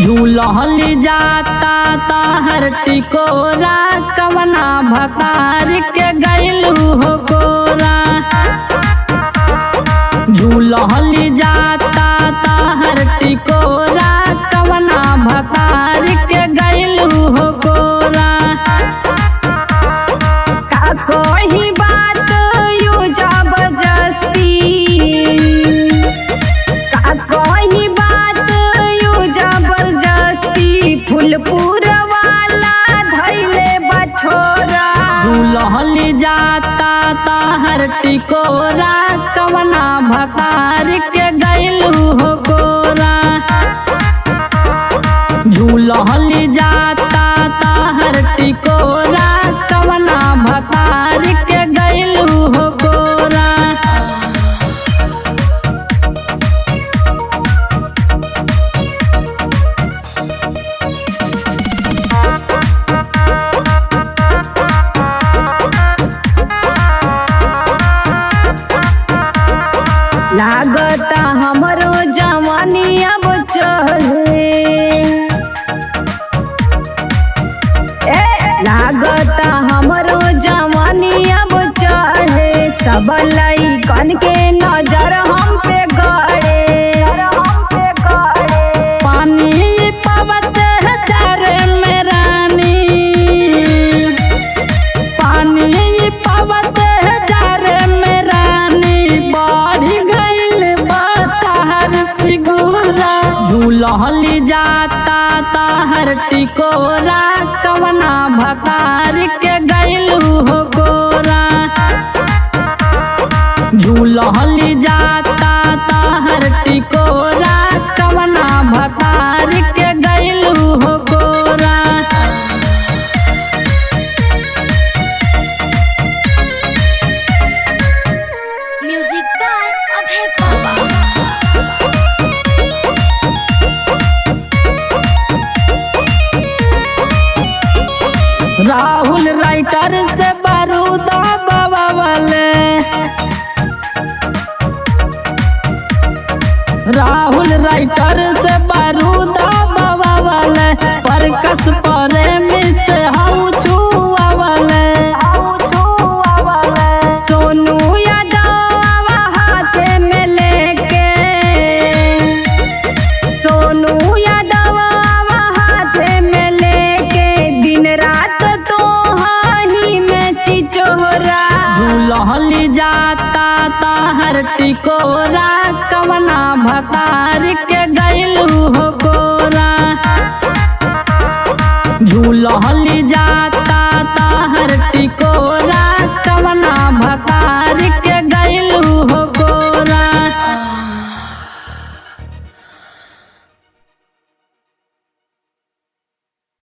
झूलहली जाता तहर टिकोरा कवना भतार के गैलू हो कोरा। झूलहली जाता तहर टिकोरा कवना भतार के गैलू हो कोरा। का कोई बात यू जबरदस्ती, का कोई बात यू जबरदस्ती, फूलपुर वाला धैले बछोरा। झूलहली जाता तहर टिकोरा कवना भतार के गैलू हो कोरा। झूलहली जाता तहर टिकोरा कवना भतार के गैलू हो कोरा। लागता हमरो जवानी अब चढ़े, लागता हमरो जवानी अब चढ़े। सब लइकन के नजर हम पे गड़े, पानी पवत है चारे में रानी, पानी पवत है चारे में रानी, बढ़ गइल बतहर सिगुरा। झूलहली जाता तहर टिकोरा कवना भतार के गैलू हो कोरा। झूलहली जाता तहर टिकोरा कवना भतार के गैलू हो कोरा। Music by Abhay Baba. Rahul writer से बारूदा बाबा वाले, राहुल राइटर से बारूदा बाबा वाले, परकस प्रेमी से हाउ छुआ वाले। सोनू यादव हाथे में लेके, सोनू यादव हाथे में लेके, दिन रात तो हाही में चिचोरा। झूलहली जाता तहर टिकोरा कवना भतार के गैलू हो